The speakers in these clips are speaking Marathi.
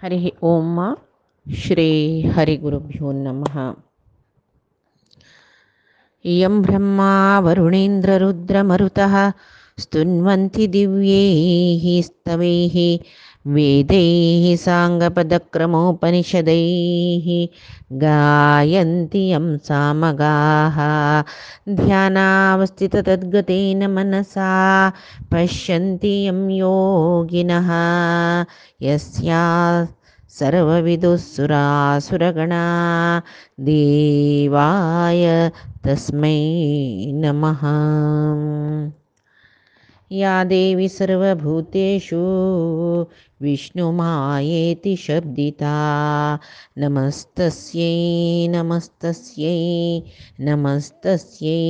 हरिः ओम श्री हरिगुरुभ्यो नमः। यं ब्रह्मा वरुणेन्द्ररुद्रमरुतः स्तुन्वन्ति दिव्यैः स्तवैः वेदैः साङ्गपदक्रमोपनिषदैः गायन्ति यं सामगाः ध्यानावस्थिततद्गतेन मनसा पश्यन्ति यं योगिनः यस्या सर्वविदुःसुरासुरगणा देवाय तस्मै नमः। या देवी सर्वभूतेषु विष्णुमायेति शब्दिता नमस्तस्यै नमस्तस्यै नमस्तस्यै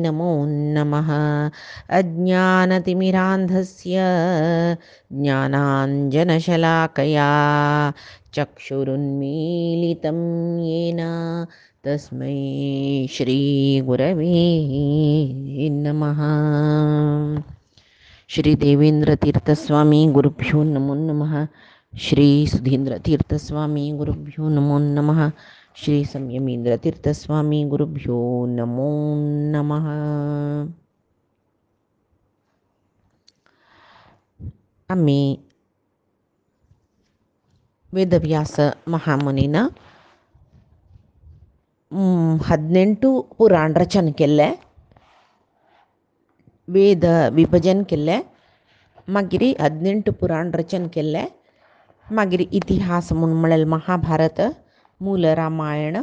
नमो नमः। अज्ञानतिमिरान्धस्य ज्ञानाञ्जनशलाकया चक्षुरुन्मीलितं येन तस्मै श्रीगुरवे नमः। श्री देवेंद्रतीर्थस्वामी गुरुभ्यो नमो नमः। श्री सुधींद्रतीर्थस्वामी गुरुभ्यो नमो नमः। श्री संयमींद्रतीर्थस्वामी गुरुभ्यो नमो नमः। आम्ही वेदव्यास महामुनीन 18 पुराण रचन केले, वेद विभजन केले, मागीर 18 पुराण रचन केले, मागीर इतिहास म्हूण म्हळ्यार महाभारत, मूल रामायण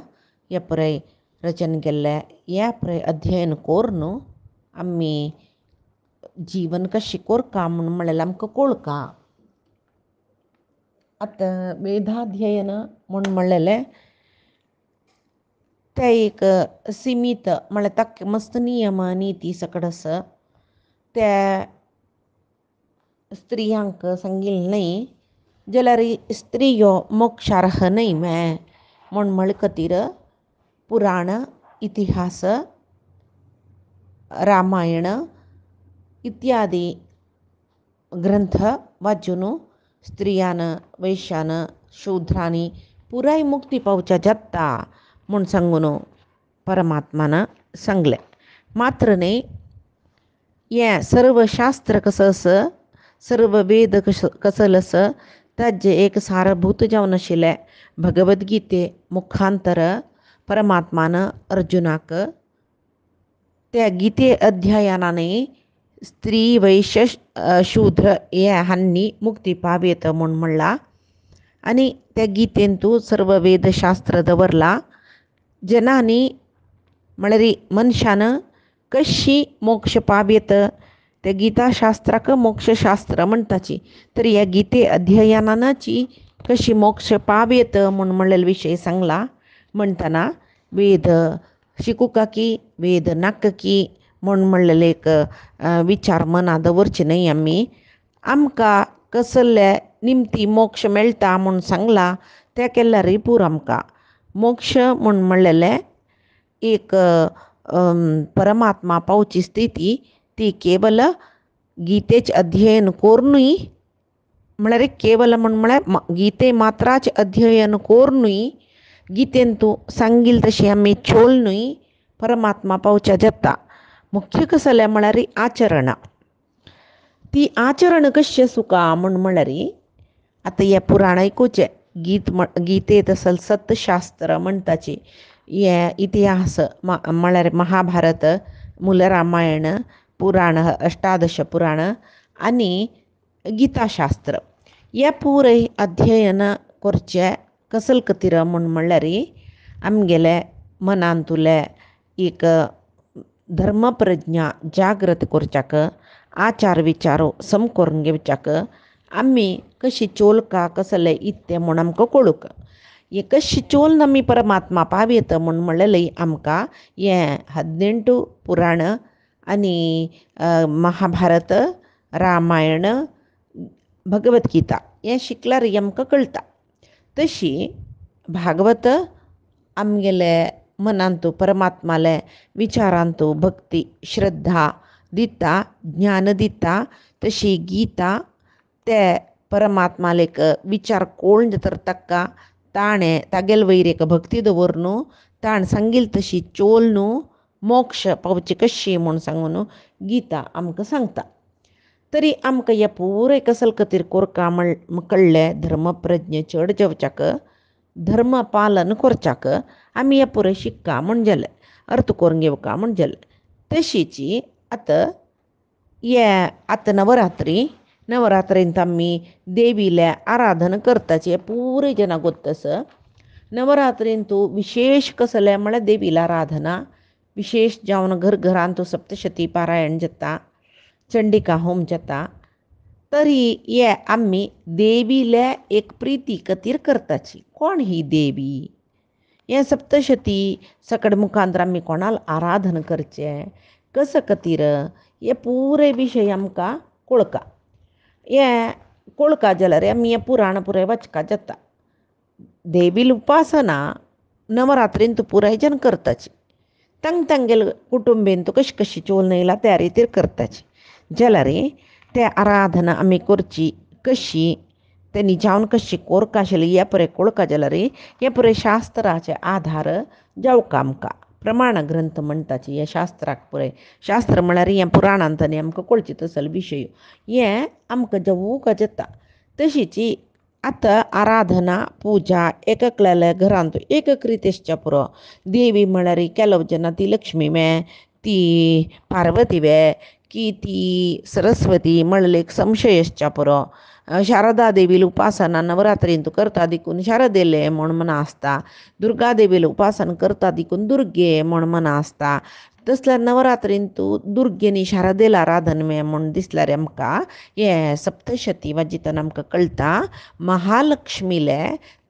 हे पळय रचन केले. हे पळय अध्ययन करून आमी जीवन कशें कोरता म्हूण म्हळ्यार आमकां कळका. आतां वेदाध्ययन म्हूण म्हणलेलें ते एक सीमित म्हळ्यार ताका मस्त नियम नीती सकट आसा. त्या स्त्रियांक सांगिल्लें न्हय जाल्यार स्त्री ह्यो मोक्षार्ह न्हय म्हूण म्हळे खातीर पुराण, इतिहास, रामायण इत्यादी ग्रंथ वाचून स्त्रियान, वैश्यान, शूद्रांनी पुराय मुक्ती पावच्या जाता म्हूण सांगून परमात्मान सांगलें. मात्र न्हय हें सर्व शास्त्र कसं आसा, सर्व वेद कसो आसा ताजें एक सारभूत जावन आशिल्लें भगवद्गीते मुखांतर परमात्मान अर्जुनाक त्या गीते अध्यायानांनी स्त्री वैश्य शूद्र हे हांनी मुक्ती पावयेत म्हूण म्हणलां. आनी त्या गीतेन तूं सर्व वेदशास्त्र दवरला. जनांनी म्हळ्यार मनशान कशी मोक्ष पावयेत, त्या गीताशास्त्राक मोक्षशास्त्र म्हणटाची, तर ह्या गीते अध्ययनाची कशी मोक्ष पावयेत म्हूण म्हणलेले विशय सांगला. म्हणटना वेद शिकुका की वेद नाका की म्हूण म्हणलेले एक विचार मनां दवरचे न्हय. आमकां कसले निमती मोक्ष मेळटा म्हूण सांगला तें केल्यारय पुरो. आमकां मोक्ष म्हूण म्हणलेलें एक परमात्मा पावची स्थिती, ती केवल गीतेचें अध्ययन करूनय म्हळ्यार केवल म्हूण म्हळ्यार गीते मात्राचें अध्ययन करूनय गीतेन तूं सांगिल्लें तशें आमी चोलनूय परमात्मा पावच्या जाता. मुख्य कसलें म्हळ्यार आचरण. ती आचरण कशी आसूं का म्हूण म्हळ्यार आतां हे पुराण आयकुचें. गीतेंत सतशास्त्र म्हणटाची, हे इतिहास म्हळ्यार महाभारत, मूल रामायण, पुराण अष्टादश पुराण आनी गीताशास्त्र हे पुरय अध्ययन करचें कसले खातीर म्हूण म्हणल्यार आमगेले मनांतुले एक धर्मप्रज्ञा जागृत करच्याक, आचार विचार सम करून घेवच्याक, आमी कशी चोलका कसले इत्ते म्हूण आमकां कळूक. हे कशी चोलन आमी परमात्मा पावयेत म्हूण म्हणलेलें आमकां हें 18 पुराण आनी महाभारत, रामायण, भगवद्गीता हें शिकल्यार आमकां कळटा. तशी भागवत आमगेले मनांतू परमात्माले विचारांतू भक्ती श्रद्धा दिता, ज्ञान दिता. तशी गीता ते परमात्मालेक विचार कोण तर तक्का ताणे तागेल वैरेक भक्ती दवरनू ताण सांगील तशी चोल न्हू मोक्ष पावची कशी म्हूण सांगून गीता आमकां सांगता. तरी आमकां ह्या पुराय कसल खातीर कोरका कळ्ळें धर्मप्रज्ञ चड जेवच्याक धर्म पालन करच्याक आमी हें पुराय शिकता म्हण जालें अर्थ करून घेवका म्हण जालें. तशीची आतां नवरात्रींत आमी देवीले आराधन करताची हें पुराय जनां गोत्तस. नवरात्रींत विशेष कसलें म्हळ्यार देवीला आराधना विशेष जावन घरांत सप्तशती पारायण जाता चंडिका होम जाता. तरी हे आमी देवीले एक प्रिती खातीर करताची. कोण ही देवी हें सप्तशती सकड मुखांतर आमी कोणाल आराधन करचें कस खातीर हे पुराय विशय आमकां कळका. हें कळका जाल्यार आमी हें पुराण पुराय वाचका जाता. देवील उपासना नवरात्रींत पुराय जन करताची. तांगेल कुटुंबीन कशी कशी चोल नयला त्या रितीर करताची जाल्यार ते आराधना आमी करची कशी तेनी जावन कशी कोरका आशिल्ली हे पुराय कळका जाल्यार हे पुराय शास्त्राचे आधार जावका आमकां. प्रमाण ग्रंथ म्हणटाची हे शास्त्राक पुराय शास्त्र म्हळ्यार हें पुराणांतनी आमकां कळची तसल विशय हें आमकां जावूंक जाता. तशीची आतां आराधना पुजा एकल्याल्या घरांत एक रितीसच्या पुरो. देवी म्हळ्यार केलो जेन्ना ती लक्ष्मी वे ती पार्वती वे की ती सरस्वती म्हणल्यार एक संशय आसच्या पुरो. शारदा देवील उपासना नवरात्रींत करता देखून शारदेले म्हण मना आसता. दुर्गा देवील उपासना करता देखून दुर्गे म्हण मना आसता. तसल्यार नवरात्रींत दुर्गेनी शारदेल आराधन म्हण दिसल्यार आमकां हे सप्तशती वाजितना आमकां कळटा महालक्ष्मीले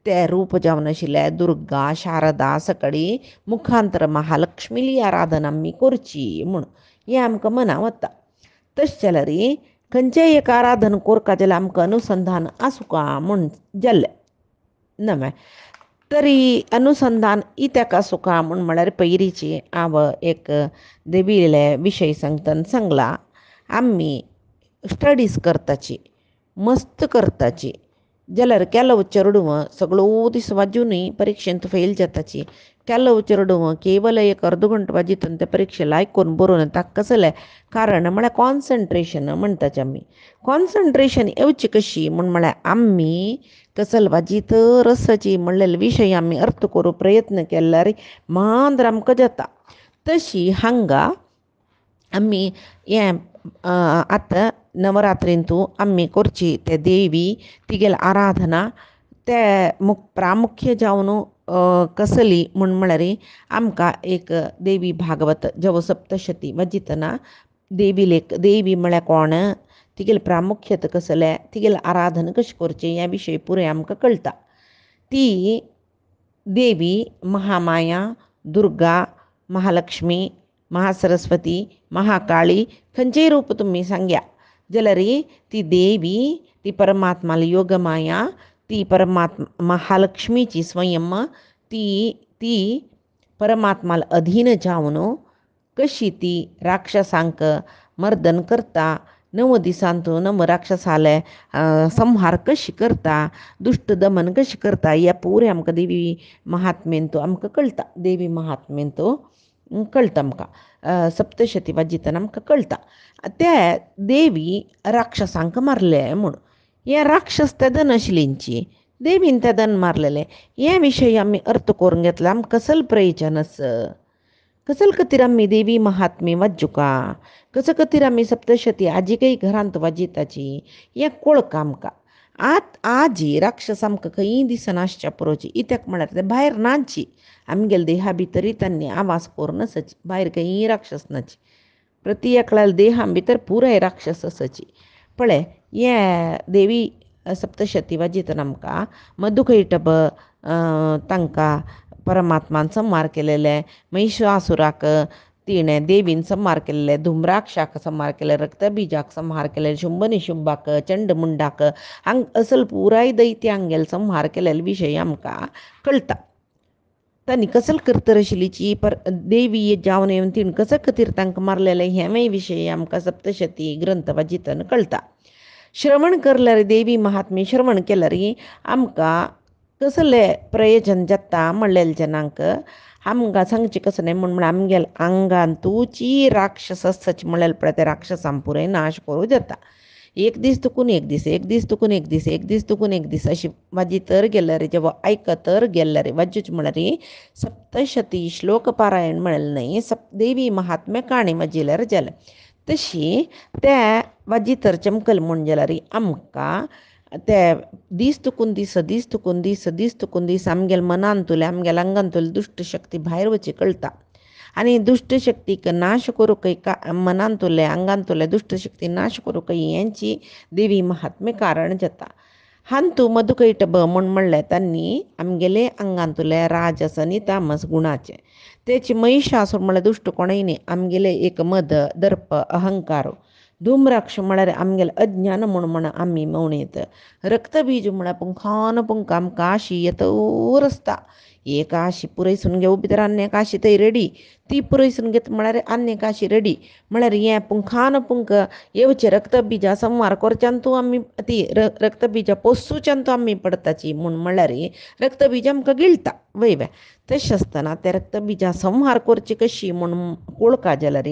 ते रूप जावन आशिल्ले दुर्गा शारदा सकडी मुखांतर महालक्ष्मीली आराधना आमी करची म्हूण हें आमकां मना वता. तशें जाल्यार खंयचेय एक आराधन कोरता जाल्यार आमकां अनुसंधान आसुका म्हूण जाल्लें नवे. तरी अनुसंधान इत्याक आसुका म्हूण म्हळ्यार पयलींची हांव एक देवीले विशय सांगतना सांगला आमी स्टडीज करताची मस्त करताची जाल्यार केलो चेडूं सगळो दीस वाजूनय परिक्षेंत फेल जाताची. केलो चेडूं केवल एक अर्द घंटो वाजितून ते परिक्षे लायक करून बरोवन ताका कसलें कारण म्हळ्यार कॉन्सन्ट्रेशन म्हणटाचें आमी. कॉन्सन्ट्रेशन येवची कशी म्हूण म्हळ्यार आमी कसल वाजीतर आसाची म्हणलेले विशय आमी अर्थ करूं प्रयत्न केल्यार मांद्र आमकां जाता. तशी हांगा आमी हें आतां नवरात्रींत आमी करची ते देवी तिगेल आराधना ते प्रामुख्य जावन कसली म्हूण म्हळ्यार आमकां एक देवी भागवत जव सप्तशती वाजितना देवी म्हळ्यार कोण तिगेल प्रामुख्यत कसलें तिगेल आराधन कशें करचें ह्या विशय पुराय आमकां कळटा. ती देवी महामाया दुर्गा महालक्ष्मी महासरस्वती महाकाळी खंयचेय रूप तुमी सांगया जाल्यार ती देवी ती परमात्माल योगमाया ती महालक्ष्मीची स्वयं ती परमात्माल अधीन जावन कशी ती राक्षसांक मर्दन करता 9 दिसांत 9 राक्षसाले संहार कशी करता दुष्ट दमन कशी करता ह्या पुरे आमकां देवी महात्म्येंत आमकां कळटा. देवी महात्म्येंत कळटा आमकां सप्तशती वाजितना आमकां कळटा. ते देवी राक्षसांक मारले म्हूण हे राक्षस तेदन आशिल्लींची देवीन तेदन मारलेले हे विशय आमी अर्थ करून घेतला. आमकां कसल प्रयोजन कसल खातीर आमी देवी महात्म्य वाजूका कस खातीर आमी सप्तशती आजीकय घरांत वाजिताची हें कळका आमकां. आजी राक्षस आमकां खंयी दिसनासच्या पुरोची इत्याक म्हळ्यार ते भायर नाची आमगेल देहा भितरी तांणी आवाज करून आसाची भायर खंयी राक्षस नाची प्रति एकल्याल देहा भितर पुराय राक्षस आसाची. पळय हे देवी सप्तशती वाजितना आमकां मधुकैटभ तांकां परमात्मान संहार केलेले महिषासुराक तिणें देवीन संहार केल्ले धुम्राक्षाक संहार केले रक्तबीजाक संहार केले शुंभ निशुंभाक चंडमुंडाक असल पुराय दैत्य हांगेल संहार केलेले विशय आमकां कळटा. तांणी कसल करतर आशिल्लीची देवी जावन येवन तिणें कस खातीर तांकां मारलेले हेंय विशय आमकां सप्तशती ग्रंथ वाजितना कळटा. श्रवण करल्यार देवी महात्म्य श्रवण केल्यार आमकां कसलें प्रयोजन जाता म्हणलेले जनांक आमकां सांगचें कसं न्ही म्हळ्यार आमगेल आंगांतूची राक्षस आसच म्हणलेले पळय ते राक्षसां पुराय नाश करूं जाता. एक दीस तुकून एक दीस, एक दीस तुकून एक दीस, एक दीस तुकून एक दीस अशी वाजी तर गेल्यार जेव्हा आयकतर गेल्यार वाजूच म्हळ्यार सप्तशती श्लोक पारायण म्हणलें न्ही देवी महात्म्य काणी वाजिल्यार जालें. तशी त्या वाजी तर चमकल म्हण जाल्यार आमकां ते दीस तुकून दीस दीस तुकून दीस दीस तुकून दीस आमगेल्या मनांतुले आमगेल्या आंगांतुले दुश्ट शक्ती भायर वची कळटा. आनी दुश्ट शक्तीक नाश करूंक मनांतुले आंगांतुले दुश्ट शक्ती नाश करूंक हेंची देवी महात्म्य कारण जाता. हांतू मधुकैटभ म्हण म्हणलें तांणी आमगेले आंगांतुले राजस आनी तामस गुणाचे तेची महिषासूर म्हळ्यार दुश्ट कोणय न्ही आमगेले एक मद दर्प अहंकार. धूम्राक्ष म्हळ्यार आमगेले अज्ञान म्हण आमी म्हणीत. रक्तबीज म्हळ्यार पुंखान पुंख आमकां आशी येतोर आसता. एक आशी पुरयसून घेवं भितर आनी एक आशी थंय रेडी ती पुरयसून घेत म्हळ्यार आनी एक आशी रेडी म्हळ्यार हें पुंखान पुंख येवचें रक्तबिजा संवार करच्यान तूं आमी ती रक्तबिजा पोसूच्यान तूं आमी पडताची म्हूण म्हणल्यार रक्तबीज आमकां गिळटा वय तशें आसतना त्या रक्तबिजा संहार करची कशी म्हूण कळका जाल्यार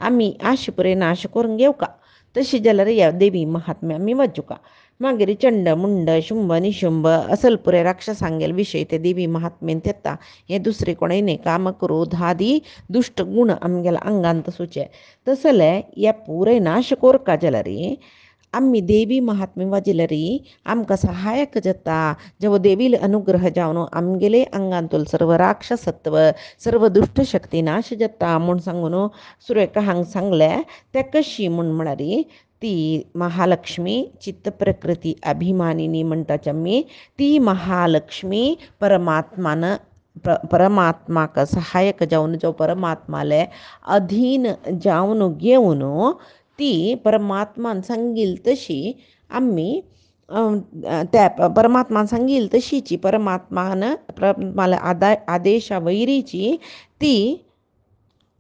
आमी आशी पुराय नाश करून घेवका. तशें जाल्यार ह्या देवी महात्म्य आमी वाचूका. मागीर चंड मुंड शुंभ निशुंभ असल पुरे राक्षसांगेल विशय ते देवी महात्म्येंत येता. हें दुसरें कोणय न्ही काम क्रोध आदी दुश्ट गुण आमगेल्या आंगांत सुचे तसले हे पुराय नाश करता जाल्यार आमी देवी महात्म्य वाजिल्यार आमकां सहायक जाता. जेवो देवील अनुग्रह जावन आमगेले आंगांतूल सर्व राक्षसत्व सर्व दुश्ट शक्ती नाश जाता म्हूण सांगून सुरेखांक सांगलें. ते कशी म्हूण म्हळ्यार ती महालक्ष्मी चित्त प्रकृती अभिमानिनी म्हणटाच आमी ती महालक्ष्मी परमात्माक सहायक जावन जो परमात्माले अधीन जावन घेवन ती परमात्मान सांगील तशी आमी त्या परमात्मान सांगील तशीची परमात्माला आदेशा वैरीची ती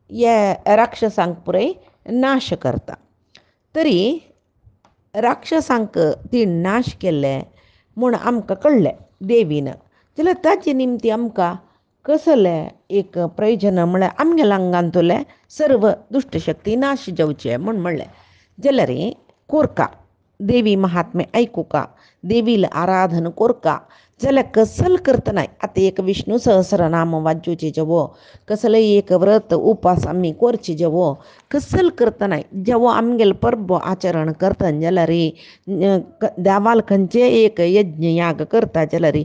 या राक्षसांक पुराय नाश करता. तरी राक्षसांक ती नाश केले म्हूण आमकां कळ्ळें देवीन जाल्यार ताचे निमती आमकां कसलें एक प्रयोजन म्हळ्यार आमगेल्या आंगांतले सर्व दुश्ट शक्ती नाश जावचे म्हूण म्हणलें जाल्यार कोरका देवी महात्म्य आयकुका देवील आराधन कोरका जाल्यार कसल करतना आतां एक विष्णू सहस्रनाम वाजूचे जेवो कसले एक व्रत उपास आमी करचे जेवो कसल करतना जेवो आमगेले परबो आचरण करता जाल्यार देवाल खंयचे एक यज्ञ याग करता जाल्यार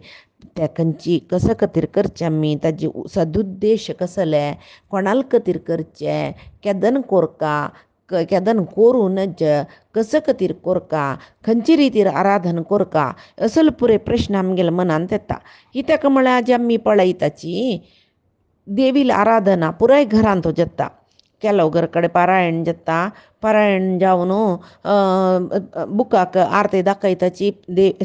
त्या खंयची कस खातीर करचें आमी ताजे सदुद्देश कसले कोणाल खातीर करचें केदन कोरका केदन करूनच कस खातीर कोरका खंयचे रितीर आराधन कोरका असल पुरे प्रश्न आमगेल्या मनांत येता. कित्याक म्हळ्यार आज आमी पळयताची देवील आराधना पुराय घरांत जाता. केलो घर कडेन पारायण जाता. पारायण जावन बुकाक आरती दाखयताची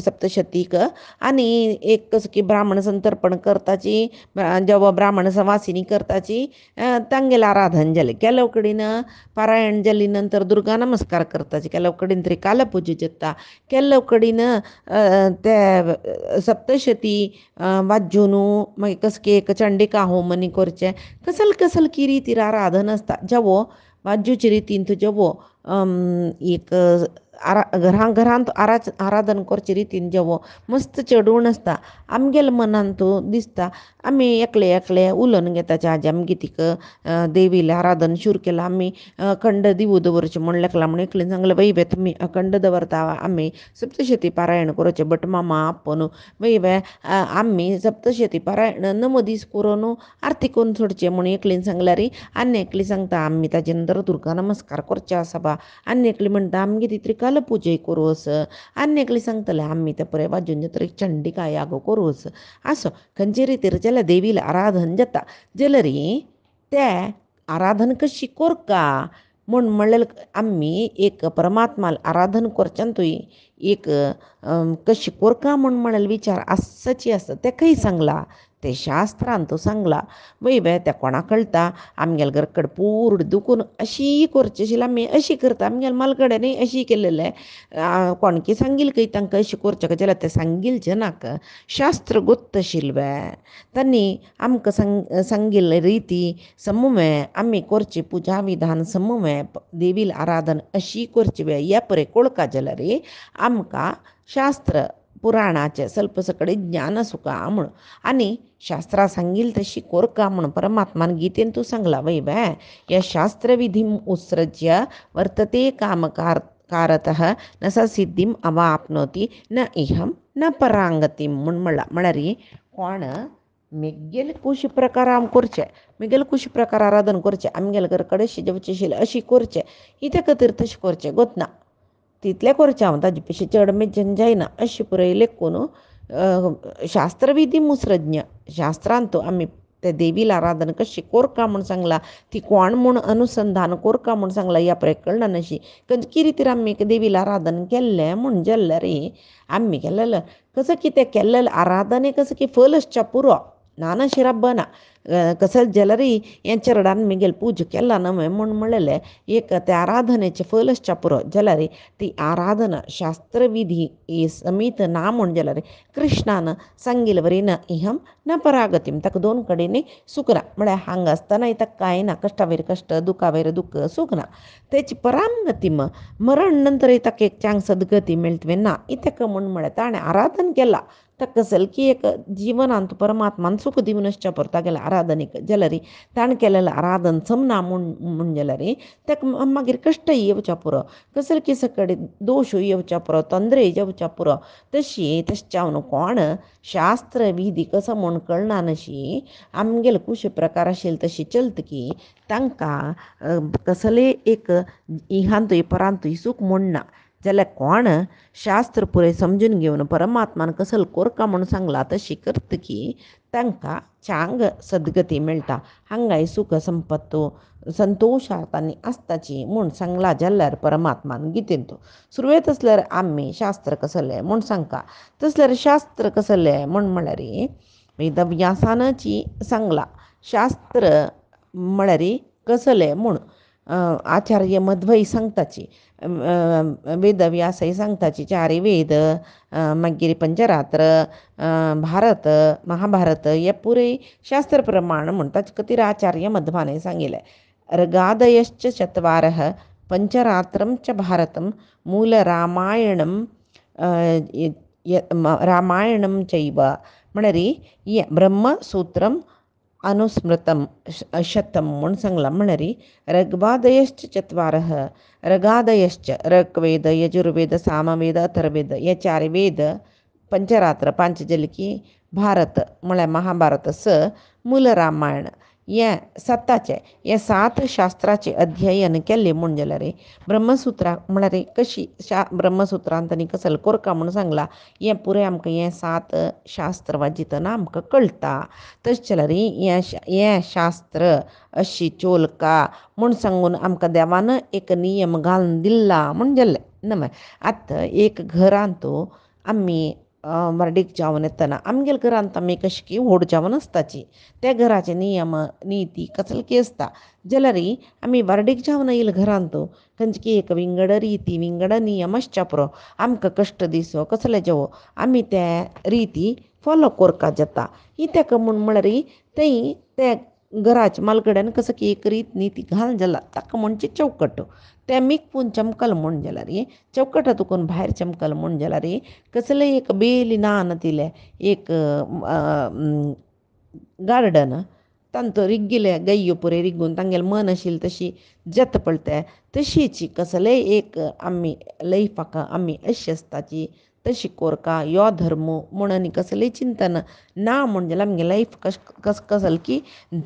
सप्तशतीक आनी एक कसो की ब्राह्मण संतर्पण करताची जेव्हा ब्राह्मण सवासिनी करताची तांगेलें आराधन जालें. केलो कडेन पारायण जाली नंतर दुर्गा नमस्कार करताची. केलो कडेन तरी कालपुजा जाता. केलो कडेन ते सप्तशती वाजून मागीर कसो की एक चंडिका होम आनी करचें कसल की रितीर आराधन आसता. जेवो वाजूचे रितीन जेवो एक घरांत आराधन करचे रितीन जेवो मस्त चडवण आसता. आमगेल्या मनांत दिसता आमी एकले उलोवन घेताचे आज आमगे तीक देवीलें आराधन सुरू केलां आमी अखंड दिवो दवरचें म्हण लेखलां म्हण एकलें सांगलें वय तुमी अखंड दवरता आमी सप्तशती पारायण करचें बट मामा आपूण वय आमी सप्तशती पारायण 9 दीस करून आरती करून सोडचें म्हण एकलीन सांगल्यार आनी एकली सांगता आमी ताजे नंतर दुर्गा नमस्कार करचें आसा बा. आनी एकली म्हणटा आमगे तितरी कालपुजा करूस. आनी एकली सांगतले आमी ते पुराय वाजून तरी चंडिका याग करूस. आसो खंयचे रितीर जाल्यार देवील आराधन जाता जाल्यार ते आराधन कशी कोरका म्हूण म्हणलें आमी एक परमात्माल आराधन करच्यान तुवें एक कशी कोरका म्हूण म्हणलें विचार आसची आसता. तेकाय सांगला ते शास्त्रान तो सांगला वय बे त्या कोणा कळटा आमगेल घरकड पूर्ण दुखून अशी करची आशिल्ली आमी अशी करता आमगेल मालकड्यांनी अशी केलेले कोणकी सांगील की तांकां अशी करचें जाल्यार ते सांगिलचें नाक शास्त्र गोत्त आशिल्ले तांणी आमकां सांगिल्ले रिती समवे आमी करची पुजा विधान समवे देवील आराधन अशी करची वे ह्या परे कळका जाल्यार आमकां शास्त्र पुराणाचें ಸ್ವಲ್ಪ सकडी ज्ञान आसुका म्हूण आनी शास्त्रा सांगील तशी कोरका म्हूण परमात्मान गीतेन तूं सांगला वय बे या शास्त्रविधीम उत्सृज्य वर्तते कामकारतः न स सिद्धीम अवाप्नोति न इहम न परांगतीम म्हूण म्हळ्यार कोण मेगेल कुश प्रकार आम करचे मेगेल कुश प्रकार आराधन करचें आमगेले घर कडेन शिजवचें आशिल्लें अशी करचें कित्या खातीर तशें करचें गोतना तितलें करचें हांव ताजे पेक्षा चड मेजन जायना अशें पळयलें कोण शास्त्रविधी मुसरज्ञ शास्त्रांत आमी ते देवील आराधन कशी कोरका म्हूण सांगला ती कोण म्हूण अनुसंधान कोरका म्हूण सांगला ह्या पळय कळना नशी कितें रितीर आमी देवील आराधन केल्लें म्हूण जाल्यार आमी केलेलें कसं कितें केल्लें आराधनेक कसं की फल आसच्या पुरो नाना शिराब्बना कसं जाल्यार हें चरडान मिगेल पूज केला न्हय म्हूण म्हणलेलें एक त्या आराधनेचें फल आसच्या पुरो जाल्यार ती आराधना शास्त्रविधी ही समीत ना म्हूण जाल्यार कृष्णान सांगिल्ले वरी न इहम न परागतीम ताका दोन कडेनी सुख ना म्हळ्यार हांगा आसतना ताका कांय ना कश्टा वयर कश्ट दुखा वयर दुख सुख ना तेची परांगतीम मरण नंतर ताका एक चांग सद्गती मेळटवी ना इतक म्हूण म्हळ्यार ताणें आराधन केला ताका कसल की एक जिवनांत परमात्मान सुख दिवन आसच्या पुरो तागेले आराधनेक जाल्यार ताणें केलेलें आराधन समना म्हूण जाल्यार ताका मागीर कश्ट येवच्या पुरो कसल की सकडी दोश येवच्या पुरो तोंदरे येवच्या पुरो तशी तशें कोण शास्त्र विधी कसो म्हूण कळना नशी आमगेले कुश प्रकार आशिल्ले तशी चलतकी तांकां कसले एक इहांतूय परांतूय सूख म्हणना जाल्यार कोण शास्त्र पुरे समजून घेवन परमात्मान कसल कोरका म्हूण सांगला तशी करतकी तांकां चांग सद्गती मेळटा हांगाय सुख संपत्तो संतोशात आनी आस्ताची म्हूण सांगला जाल्यार परमात्मान गितेन तो सुरवेत असल्यार आमी शास्त्र कसलें म्हूण सांगता तसल्यार शास्त्र कसलें म्हूण म्हळ्यार वेदव्यासानची सांगला शास्त्र म्हळ्यार कसलें म्हूण आचार्य मध्वय सांगताची वेदव्यासय सांगताची चारी वेद मागीर पंचरात्र भारत महाभारत हे पुरे शास्त्र प्रमाण म्हूण ताचे खातीर आचार्य मध्वानय सांगिल्लें ऋगादयश्च चत्वारः पंचरात्रं च भारतं मूल रामायणं चैव म्हळ्यार ब्रह्मसूत्रं अनुस्मृतं शतं म्हूण सांगलां म्हळ्यार ऋग्वादयश्च चत्वारः ऋगादयश्च ऋग्वेद यजुर्वेद सामवेद अथर्ववेद हे चार वेद पंचरात्र पांचजलकी भारत म्हळ्यार महाभारत मूल रामायण हे सत्ताचे हे 7 शास्त्राचे अध्ययन केल्ले म्हूण जाल्यार ब्रह्मसूत्रां म्हळ्यार कशी ब्रह्मसूत्रांत तांणी कसल कोरका म्हूण सांगला हें पुरें आमकां हें 7 शास्त्र वाजितना आमकां कळटा तशें जाल्यार हें शास्त्र अशी चोलका म्हूण सांगून आमकां देवान एक नियम घालून दिला म्हूण जाल्लें न्हय आतां एक घरांत आमी वर्डीक जावन येतना आमगेल्या घरांत आमी कशी की व्हड जावन आसताची त्या घराचे नियम निती कसलकी आसता जाल्यार आमी वर्डीक जावन येयल्या घरांत खंयची की एक विंगड रिती विंगड नियम आसच्या पुरो आमकां कश्ट दिसो कसले जावो आमी त्या रिती फॉलो करपा जाता कित्याक म्हूण म्हळ्यार ते घराच्या मालकड्यान कसो की एक रीत निती घाल जाला ताका म्हणचे चौकट ते मिकपून चमकल म्हूण जाल्यार चौकटा तुकून भायर चमकल म्हूण जाल्यार कसले एक बेली नान तिले एक गार्डन तांत रिग्गिले गय्यो पुरे रिग्गून तांगेलें मन आशिल्ली तशी जत पळते तशीच कसले एक आमी लायफाक आमी अशी आसताची तशी कोरका यो धर्म म्हूण आनी कसलें चिंतन ना म्हूण जाल्यार आमगे लायफ कसल की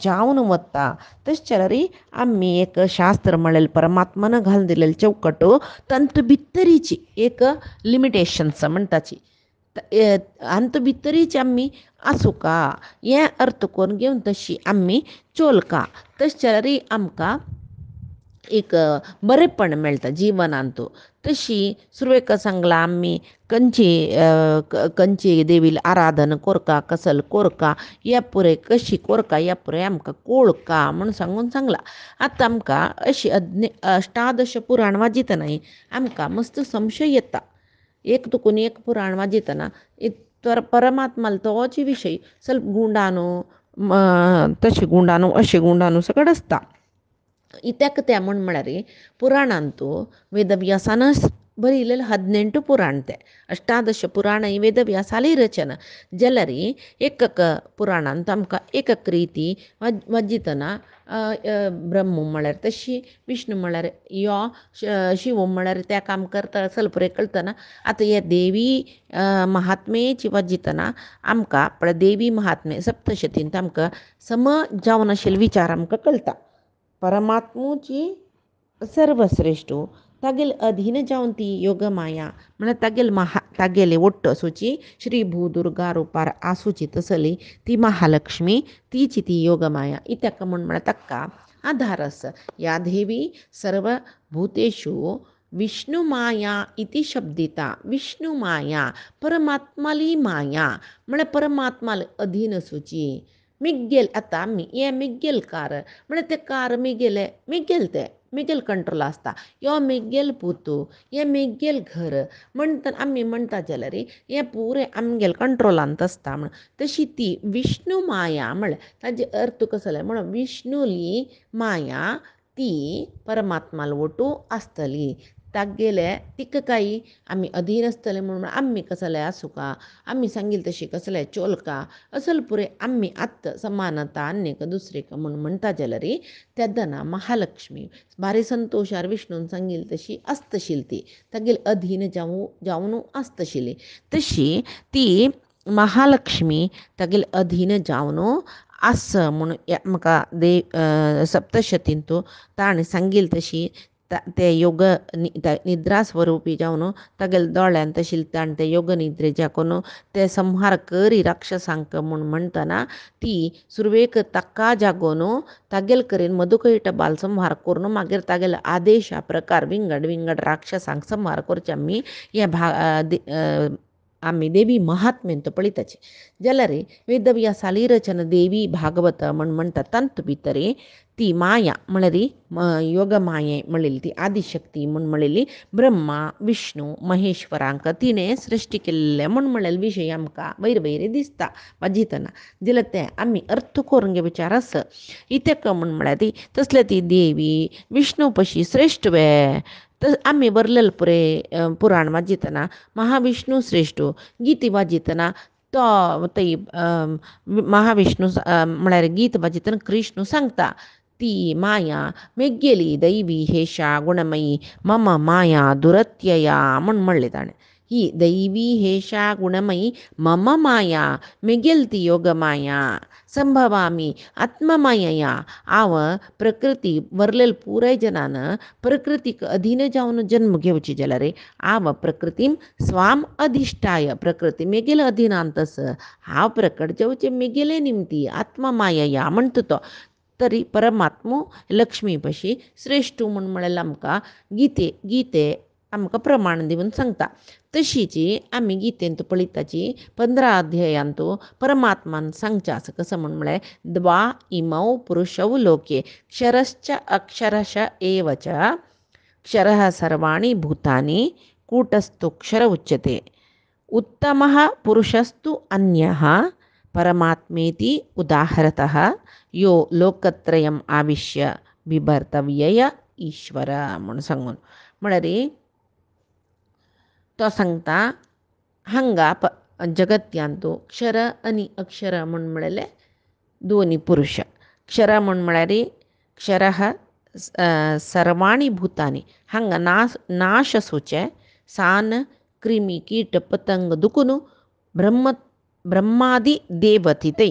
जावन वता तशें जाल्यार आमी एक शास्त्र म्हळ्यार परमात्मान घालून दिलेली चौकट तांत भितरीची एक लिमिटेशन्स म्हणटाची अंत भितरीच आमी आसुका हें अर्थ करून घेवन तशी आमी चोलका तशें जाल्यार आमकां एक बरेंपण मेळटा जिवनांत तशी सुरवेक सांगला आम्ही कंची देवीला आराधन कोरका कसल कोरका या पुरे कशी कोरका या पुरे आमकां कोळका म्हणून सांगून सांगला. आतां आमकां अशी अष्टादश पुराण वाजितनाय आमकां मस्त संशय येता. एक तुकून एक पुराण वाजितना तर परमात्माला तोच विशय ಸ್ವಲ್ಪ गुंडानो तशें गुंडानो अशें गुंडानो सकट आसता. इत्याक ते म्हळ्यार पुराणांतू वेदव्यासानच बरयलेले 18 पुराण ते अष्टादश पुराण वेदव्यासाली रचना जाल्यार एक पुराणांत आमकां एक रिती वाजितना ब्रह्म म्हळ्यार तशी विष्णू म्हळ्यार यो शिव म्हळ्यार त्या काम करता ಸ್ವಲ್ಪ कळतना. आतां हे देवी महात्मेची वाजितना आमकां देवी महात्मे सप्तशतींत आमकां सम जावन आशिल्ले विचार आमकां कळटा. परमात्मूची सर्वश्रेष्ठ तागेल अधीन जावन ती योगमाया म्हळ्यार तागेले ಒಟ್ಟು आसूची श्री भूदुर्गा रुपार आसूची तसली ती महालक्ष्मी तीची ती योगमाया इत्याक म्हळ्यार ताका आधार आसा. या देवी सर्व भूतेषु विष्णुमाया इति शब्दिता. विष्णुमाया परमात्माली माया म्हळ्यार परमात्माल अधीन आसूची. मिगेल आतां आमी हे मिगेल कार म्हळ्यार ते कार मिगेल ते मिगेल कंट्रोल आसता. यो मिगेल पुतू हे मिगेल घर म्हणटा आमी म्हणटा जाल्यार हे पुरे आमगेल कंट्रोलांत आसता म्हण. तशी ती विष्णू माया म्हळ्यार ताजे अर्थ कसो जाल्यार म्हण विष्णुली माया ती परमात्माल वटू आसतली. तागेले तिका काही आमी अधीन आसतले म्हणून आमी कसले आसूं का आमी सांगिल तशी कसले चोलका असल पुरे आमी आत्त समानता अन्यक दुसरेक म्हणून म्हणटा जाल्यार तेदना महालक्ष्मी भारी संतोशार विष्णून सांगिल तशी आसतशील ती तागेले अधीन जावन आसतशिली. तशी ती महालक्ष्मी तागेले अधीन जावन आस म्हणून म्हाका सप्तशतींतू ताणें सांगिल तशी ते योग निद्रा स्वरूपी जावन तागेले दोळ्यान तशी ताणें ते योग निद्रे जाकून ते संहार करी राक्षसांक म्हूण म्हणटना ती सुरवेक ताका जागोन तागेले कडेन मधुकैट बाल संहार करून मागीर तागेले आदेशा प्रकार विंगड राक्षसांक संहार करचे आमी हे आमी देवी महात्म्यांत पळयताचे. जाल्यार वेदव्यासाली रचना देवी भागवत म्हणटा तांत भितर ती माया म्हळ्यार योग माये म्हणलेली ती आदिशक्ती म्हणून म्हणलेली ब्रह्मा विष्णू महेश्वरांक तिणें सृश्टी केल्ले म्हूण म्हणलेले विशय आमकां वयर दिसता वाजितना. जाल्यार ते आमी अर्थ करून घे विचार आसा. इत्याक म्हळ्यार ती तसले ती देवी विष्णू पशी श्रेश्ठ वे आमी बरलेले पुरे पुराण वाजितना महाविष्णू श्रेश्ठ गीत वाजितना तो ते महाविष्णू म्हळ्यार गीत वाजितना कृष्ण सांगता ती माया मेगेली दैवी हेशा गुणमयी मम माया दुरत्यया म्हणलें ताणें. ही दैवी हेशा गुणमयी मम माया मेगेल ती योगमाया संभवामी आत्ममायया. हांव प्रकृती वरलेल पुराय जनान प्रकृतीक अधीन जावन जन्म घेवची जाल्यार हांव प्रकृतीम स्वाम अधिष्ठाय प्रकृती मेगेल अधीनांत आस हांव प्रकट जावचें मेगेले निमती आत्ममायया म्हणटा तो. तरी परमात्मो लक्ष्मी पशी श्रेश्ठ म्हणून म्हणल्यार आमकां गीते आमकां प्रमाण दिवन सांगता. तशीची आमी गीतेंत पळयताची 15 अध्यायांत परमात्मान सांगचे आसा कसं म्हळ्यार द्वा इमौ पुरुषौ लोके क्षरश्च अक्षरश एव च क्षरः सर्वाणि भूतानि कूटस्थो क्षर उच्यते उत्तमः पुरुषस्तु अन्यः परमात्मेति उदाहरतः यो लोकत्रयम् आविश्य बिभर्तव्यय ईश्वर म्हणून सांगून म्हळ्यार तो सांगता हांगा जगत्यांतू क्षर आनी अक्षर म्हणून म्हणलेले दोनी पुरुष. क्षर म्हणून म्हळ्यार क्षरः सर्वाणि भूतानि हांगा नाश आसूचे सान क्रिमी कीट पतंग दुखून ब्रह्मादी देवतितै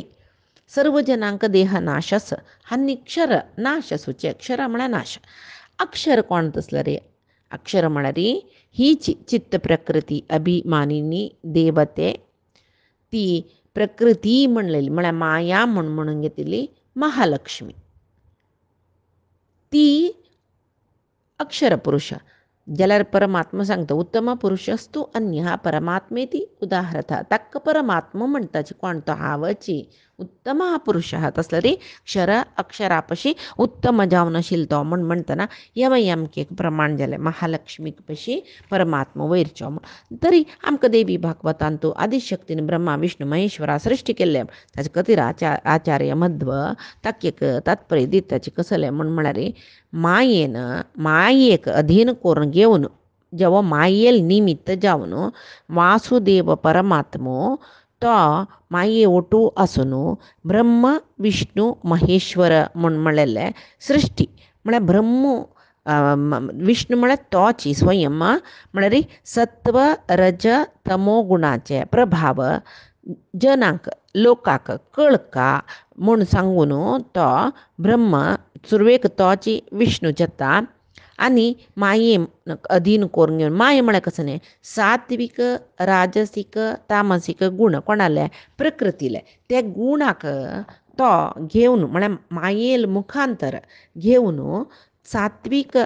सर्व जनांक देह नाश आस आनी क्षर नाश आसूचे. क्षर म्हळ्यार नाश. अक्षर कोण तसले रे अक्षर म्हळ्यार ही चित्त प्रकृती अभिमानिनी देवते ती प्रकृती म्हणलेली म्हळ्यार माया म्हणून घेतिल्ली महालक्ष्मी ती अक्षर पुरुष. जाल्यार परमात्मा सांगता उत्तम पुरुषस्तू अन्य परमात्मेती उदाहरता ताका परमात्मा म्हणटाची कोण तो हांवची उत्तम हा पुरुष आहा तसलो रे क्षर अक्षरापशी उत्तम जावन आशिल्लो तो म्हणटना यमय आमकां एक प्रमाण जालें महालक्ष्मीक पशी परमात्मा वयरचो म्हण तरी आमकां देवी भागवतान तूं आदिशक्तीन ब्रह्मा विष्णू महेश्वरा सृश्टी केल्ले ताचे खातीर आचार्य मध्व ताका एक तात्पर्य दिता कसलें म्हळ्यार मायेक अधीन करून घेवन जेव्हा मायेल निमित्त जावन वासुदेव परमात्मो तो माये ओटू आसून ब्रह्म विष्णू महेश्वर म्हणलेले सृश्टी म्हळ्यार ब्रह्म विष्णू म्हळ्यार तोची स्वयं म्हळ्यार सत्व रज तमो गुणाचे प्रभाव जनांक लोकांक कळका म्हूण सांगून तो ब्रह्म सुरवेक तोची विष्णू जाता आनी माये अधीन करून घेवन माये म्हळ्यार कसं न्ही सात्वीक राजसीक तामसीक गुण कोणाले प्रकृतीले ते गुणाक तो घेवन म्हळ्यार मायेल मुखांतर घेवन सात्वीक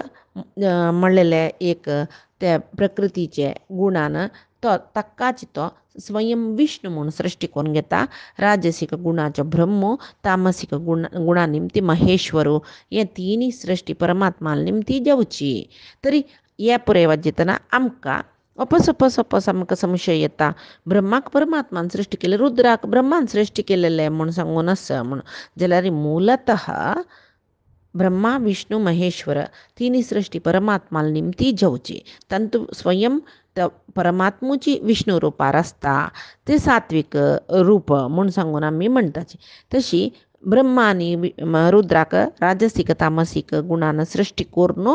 म्हणलेले एक त्या प्रकृतीचे गुणान तो ताकाच तो स्वयं विष्णू म्हणून सृश्टी करून घेता राजसीक गुणाचो ब्रह्म तामसीक गुणा निमती महेश्वरू हे तिनी सृश्टी परमात्मा निमती जेवची तरी हे पुरयवत जेतना आमकां अपस आमकां संशय येता ब्रह्माक परमात्मान सृश्टी केले रुद्राक ब्रह्मान सृश्टी केलेले म्हूण सांगून आसा म्हूण जाल्यार मूलतः ब्रह्मा विष्णू महेश्वर तिनी सृष्टी परमात्मा निमती जेवची तंतु स्वयं परमात्मुची विष्णू रुपार आसता ते सात्विक रूप म्हूण सांगून आमी म्हणटाची तशी ब्रह्मा आनी रुद्राक राजसीक तामसीक गुणान सृश्टी करून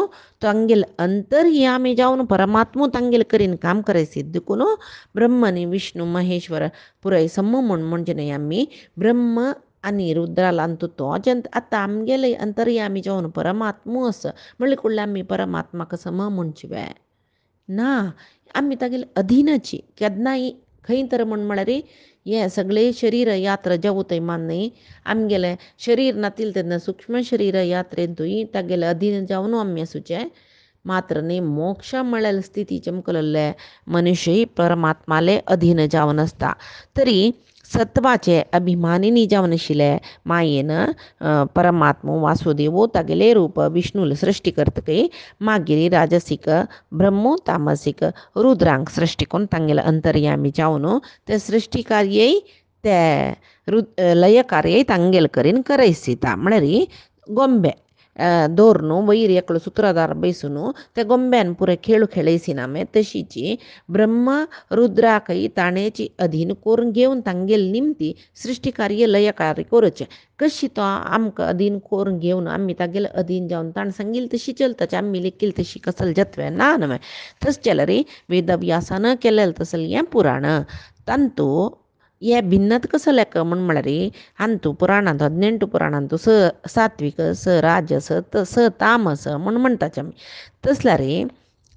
तांगेल अंतर्यामी जावन परमात्मू तांगेल करीन काम करे सिद्ध करून ब्रह्म आनी विष्णू महेश्वर पुराय सम म्हूण म्हणजे न्ही आमी ब्रह्म आनी रुद्रालांतू तो जंत आतां आमगेले अंतर्यामी जावन परमात्मू आसा म्हणले कडले आमी परमात्माक सम म्हणचिवे ना आमी तागेले अधीनची केन्नाय खंय तर म्हळ्यार हे सगळे शरीर यात्रा जेवतय मान्नी आमगेले शरीर नातिल तेन्ना सूक्ष्म शरीर यात्रेंतूय तागेले अधीन जावन आमी आसूचे मात्र न्ही मोक्ष म्हळ्यार स्थिती चमकलले मनुष्य परमात्माले अधीन जावन आसता तरी सत्वाचे अभिमानिनी जावन आशिल्ले मायेन परमात्मो वासुदेवो तागेले रूप विष्णूल सृश्टी करतकय मागीर राजसीक ब्रह्मो तामसीक रुद्रांक सृश्टी करून तांगेले अंतर्यामी जावन ते सृश्टी कार्यय ते लय कार्यय तांगेल करीन करयसिता म्हळ्यार गोंबे दवरून वयर एकलो सुत्रादार बैसून ते गोंब्यान पुरे खेळ खेळयसिनामे तशीची ब्रह्म रुद्राकय ताणेची अधीन करून घेवन तांगेल निमती सृश्टी कार्य लय कार्य करचे कशी तो आमकां अधीन करून घेवन आमी तागेले अधीन जावन ताण सांगिल तशी चलताचे आमी लेखील तशी कसल जत्वे ना न्हय तस जाल्यार वेदव्यासान केलेले तसले हें पुराण तांतू हे भिन्नत कसो लेख म्हळ्यार हांतू पुराणांत 18 पुराणांतू सात्विक राजस तामस म्हूण म्हणटाचे आमी तसल्यार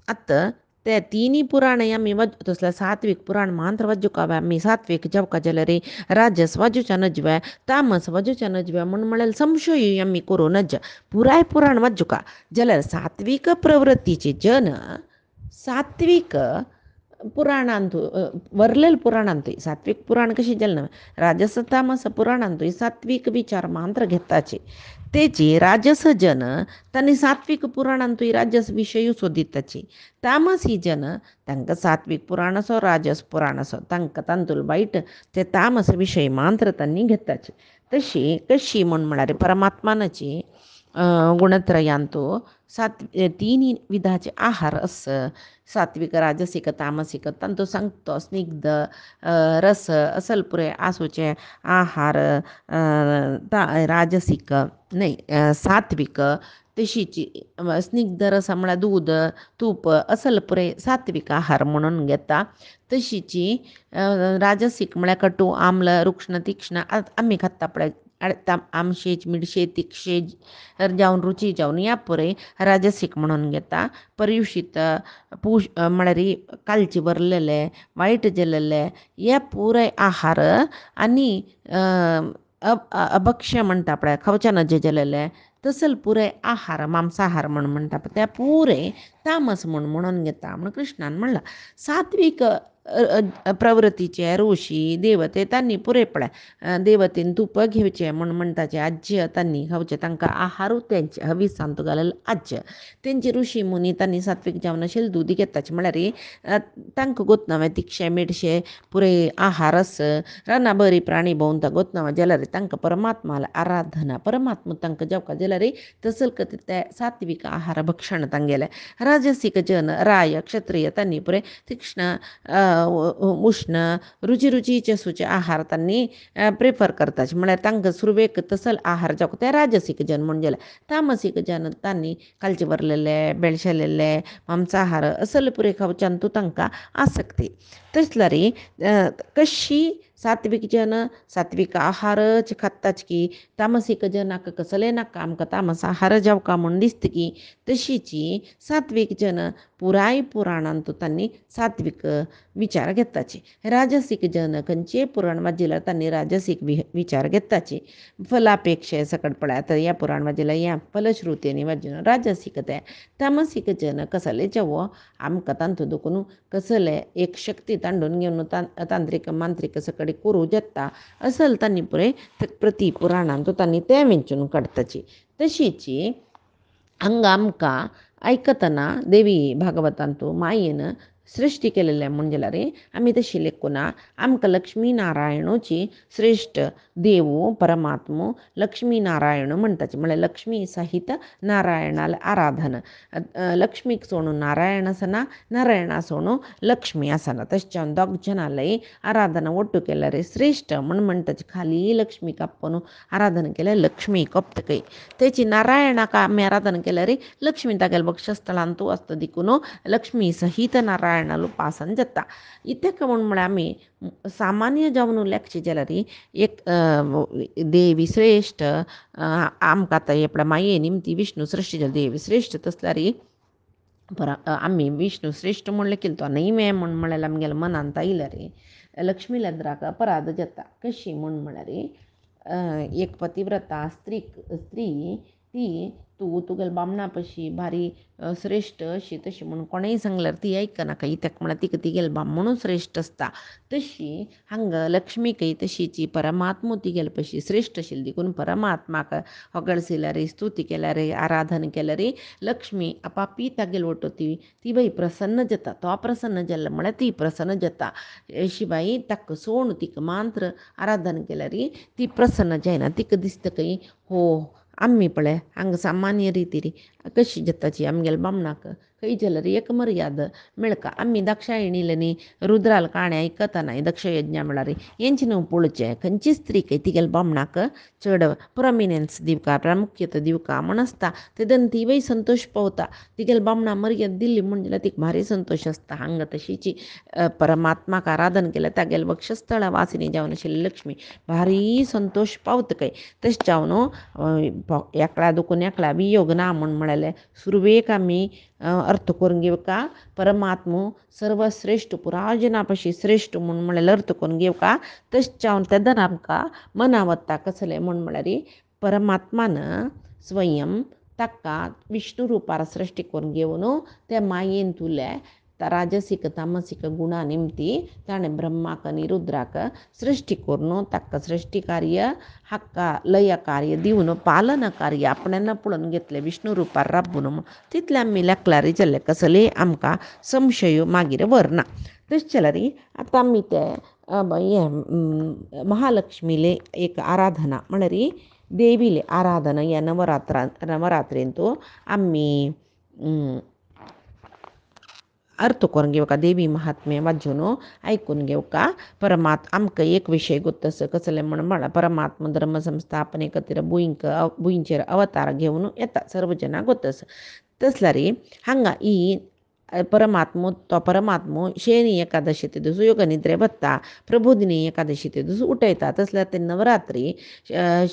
आतां ते तिनी पुराण आमी तसल्या सात्विक पुराण मात्र वाजूकावे आमी सात्विक जेवका जाल्यार राजस वाजूच्या नजवे तामस वाजूच्या नजवे म्हळ्यार संशय आमी करूं नज पुराय पुराण वाजूका जाल्यार सात्विक प्रवृत्तीचे जन सात्विक पुराणांतू वर्लेल पुराणांतूय सात्विक पुराण कशी जालें राजस तामस पुराणांतूय सात्विक विचार मात्र घेताचे तेची राजस जन तांणी सात्विक पुराणांतूय राजस विशय सोदिताची तामसी जन तांकां सात्विक पुराण असो राजस पुराण असो तांकां तांतूल वायट ते तामस विशय मात्र तांणी घेताचे तशी कशी म्हळ्यार परमात्मानाची गुणत्रयांतू तिनी विधाचे आहार सात्विक राजसीक तामसीक तांतू सांगतो स्निग्ध रस असल पुरे आसूचे आहार राजसीक न्हय सात्विक तशीची स्निग्ध रस म्हळ्यार दूद तूप असल पुरे सात्विक आहार म्हणून घेता तशीची राजसीक म्हळ्यार कटू आम्ल रुक्ष्ण तीक्ष्ण आमी खाता पळय आमशेज मिडशे तिक्षे जावन रुची जावन ह्या पुरे राजसीक म्हणून घेता पर्युषित म्हळ्यार कालचे भरलेले वायट जेल्लेले हे पुराय आहार आनी अभक्ष्य म्हणटा पळय खावच्या नजे जेलेले तसल पुरे आहार मांसाहार म्हणटा त्या पुरे तामस म्हणून घेता म्हण कृष्णान म्हणला. सात्विक प्रवृत्तीचे ऋषी देवते त्यांनी पुरे पळय देवतेन तूप घेवचे म्हण म्हणटाचे आज्य त्यांनी खावचे तांकां आहारू त्यांचे हवी सांगतो घालल आज्य तेंचे ऋषी मुनी त्यांनी सात्विक जेवणाशील दूध घेताचे म्हळ्यार तांकां गोतनावे तिक्षे मिठशे पुरे आहार अस राना बरी प्राणी भोवंत गोतनावा जाल्यार तांकां परमात्माला आराधना परमात्मा तांकां जेवका जाल्यार तसल ते सात्विक आहार भक्षण तांगेले. राजसिक जन राय क्षत्रिय त्यांनी पुरे तीक्ष्ण उष्ण रुची सुचे आहार त्यांनी प्रिफर करताचे म्हळ्यार तांकां सुरवेक तसल आहार जावं ते राजसीक जन म्हण गेले. तामसीक जन त्यांनी कालचे भरलेले बेळशेलेले मांसाहार असल पुरे खावच्यान तूं तांकां आसक्ती. तसल्यार कशी सात्विक जन सात्विक आहारच खाताच की तामसीक जनाक कसले नाका आमकां तामस आहार जावका म्हूण दिसता की तशीची सात्विक जन पुराय पुराणांत त्यांनी सात्विक विचार घेताचे. राजसीक जन खंयचे पुराण वाजिल्यार त्यांनी राजसीक विचार घेताचे. फलापेक्षे सकट पळयात या पुराण वाजिल्यार या फलश्रुतेनी वाजून राजसीक ते तामसीक जन कसले जेवो आमकां तांतू दुखून कसले एक शक्ती तांडून घेवन तांत्रिक मांत्रिक सकट करूं येता असल त्यांनी पुरे प्रति पुराणांत त्यांनी ते विंचून काडताची. तशीची हांगा आमकां आयकतना देवी भागवतांतू मायेन सृश्टी केलेले म्हण जाल्यार आमी तशी लेखुना आमकां लक्ष्मी नारायणूची श्रेष्ठ देव परमात्मो लक्ष्मी नारायण म्हणटाचे म्हळ्यार लक्ष्मी सहित नारायणाला आराधन लक्ष्मीक सोडून नारायण आसना नारायणा सोडून लक्ष्मी आसना तशें दोग जनालय आराधना ಒಟ್ಟು केल्यार श्रेष्ठ म्हणटाचे खाली लक्ष्मी काप्पन आराधना केल्यार लक्ष्मी कप्तकय तेची नारायणाक आमी आराधना केल्यार लक्ष्मी तागेले वक्षस्थळांतू वस्त दिकून लक्ष्मी सहित नारायणाल उपासन जाता. इतक म्हळ्यार आमी सामान्य जावन लेखचे जाल्यार एक देवी श्रेष्ठ आमकां आतां एपड्या माये निमती विष्णू सृश्टी जाली देवी श्रेष्ठ तसल्यार आमी विष्णू श्रेष्ठ म्हणले की तो नैमे म्हळ्यार आमगेल्या मनांत आयल्यार लक्ष्मी लद्राक अपराध जाता. कशी म्हळ्यार एक पतिव्रता स्त्री ती तुगेल बामणा पशी भारी श्रेष्ठ अशी तशी म्हणून कोणेय सांगल्यार ती आयकनाका इत्याक म्हळ्यार तिका तिगेल बामणूच श्रेष्ठ आसता. तशी हांगा लक्ष्मीकय तशीची परमात्मो तिगेल पशी श्रेष्ठ आशिल्ली देखून परमात्माक होगळसिल्यार स्तुती केल्यार आराधन केल्यार लक्ष्मी आपापी तागेल वटो ती बाई प्रसन्न जाता. तो प्रसन्न जाल्लो म्हळ्यार ती प्रसन्न जाता. शिवाय ताका सोडून तिका मात्र आराधन केल्यार ती प्रसन्न जायना. तिका दिसता की हो आमी पळय हांगा सामान्य रितीरी कशी जाताची आमगेल्या बामणाक खंय जाल्यार एक मर्याद मेळका. आमी दाक्षायणीले न्ही रुद्राल काणे आयकतना दक्ष यज्ञा म्हळ्यार हेंचे न्हू पळोवचें खंयची स्त्री तिगेल बामणाक चड प्रॉमिनन्स दिवका प्रामुख्यता दिवका म्हण आसता. तेदन ती बाई संतोष पावता. तिगेल बामणा मर्याद दिल्ली म्हण जाल्यार तिका भारी संतोष आसता. हांगा तशीची परमात्माक आराधन केल्यार तागेल वक्षस्थळ वासिनी जावन आशिल्ली लक्ष्मी भारी संतोष पावतकय. तशें जावन एकल्या दुखून एकल्या वियोग ना म्हळ्यार सुरवेक आमी अर्थ करून घेवका परमात्मो सर्वश्रेष्ठ पुराजना पशी श्रेष्ठ म्हळ्यार अर्थ करून घेवका. तशें जावन तेदन आमकां मना वता कसलें म्हळ्यार परमात्मान स्वयं ताका विष्णू रुपार सृश्टी करून घेवन त्या मायेन तुले राजसीक तामसीक गुणा निमती ताणें ब्रह्माक आनी रुद्राक सृश्टी करून ताका सृश्टी कार्य हक्का लय कार्य दिवन पालन कार्य आपणान पळोवन घेतलें विष्णू रुपार राबून तितले आमी लेखल्यार जाल्यार कसले आमकां संशय मागीर व्हरना. तशें जाल्यार आतां आमी ते महालक्ष्मीले एक आराधना म्हळ्यार देवीले आराधना ह्या नवरात्रेंतू आमी अर्थ करून घेवका देवी महात्म्य वाजून आयकून घेवका. आमकां एक विशय गोत्तस कसले म्हळ्यार परमात्मा धर्म संस्थापने खातीर भुंयचेर अवतार घेवन येता सर्व जाणां गोत्तस. तसल्यार हांगा ही ಪರಮಾತ್ಮ ಶೇನಿ ಏಕಾದಶಿ ದಿವಸ ಯೋಗ ನಿದ್ರೆ ಬತ್ತಾ, ಪ್ರಬೋಧಿನಿ ಏಕಾದಶಿ ದಿವಸ ಉಠೈತಾ. तसल्या ते नवरात्री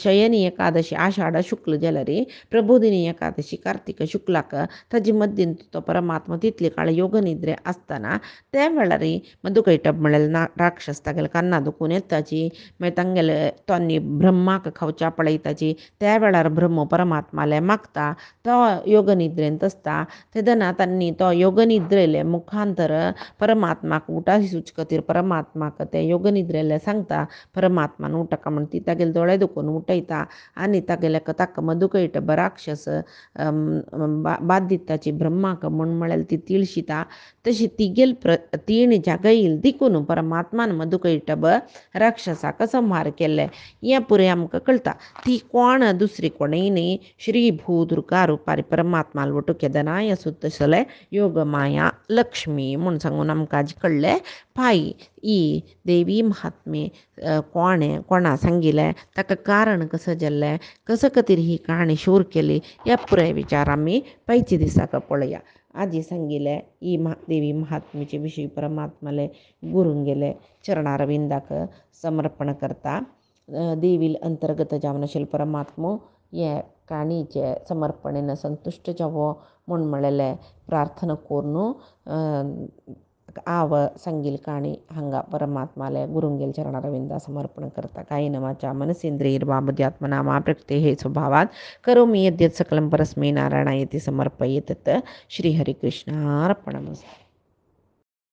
शयनी एकादशी आषाढ शुक्ल जलरी, प्रबोधिनी एकादशी कार्तिक शुक्लाक ताजी मध्यन तो परमात्मा तिथली काळ योगनिद्रे असताना त्यावेळा री मधुकैटब मिळेल ना राक्षस तागेल कन्ना दुखून येताची मागीर तांगेले तोन्नी ब्रह्माक खावच्या पळयताची. त्यावेळार ब्रह्म परमात्माले मागता तो योगनिद्रेंत असता. तेदना तांणी तो योगनिद्रेले मुखांतर परमात्माक उठाशी सुचकतीर परमात्माक ते योगनिद्रेले सांगता. परमात्मान उठका म्हण ती तागेले दोळे दुखून उठयता आनी तागेले ताका मधुकैटब राक्षस बाद दिताची ब्रह्माक म्हण म्हळेल ती तिळशिता. तशी तिगेल तीन जागईल दिकून परमात्मान मधुकैटब राक्षसाक संहार केले. या पुरे आमकां कळटा. ती कोण दुसरी कोणय न्ही, श्री भूदुर्गा रुपारी परमात्माल वटुकेदनाय सुतसले योगमाया लक्ष्मी म्हूण सांगून आमकां आज कळ्ळें. पायी ही देवी महात्मे कोणा सांगिल्लें, ताका कारण कसं जाल्लें, कसं खातीर ही काणी शोर केली, ह्या पुराय विचार आमी पायच्या दिसाक पळोवया. आजी सांगिल्लें ही देवी महात्मेचे विशीं परमात्माले गुरूंगेले चरणारविंदाक समर्पण करता. देवील अंतर्गत जावन आशिल्लो परमात्मो हे काणीचे समर्पणेन संतुश्ट जावो म्हूण म्हळेलें प्रार्थना करून आव सांगिल्ली काणी हांगा परमात्माले गुरूंगेल चरणारविंदा समर्पण करता. कायेन वाचा मनसेंद्रियैर्वा बुद्ध्यात्मना मा प्रकृतेः स्वभावात् करोमि यद्यत् सकलं परस्मै नारायणायेति समर्पयेत्. श्रीहरिकृष्णार्पणमस्तु.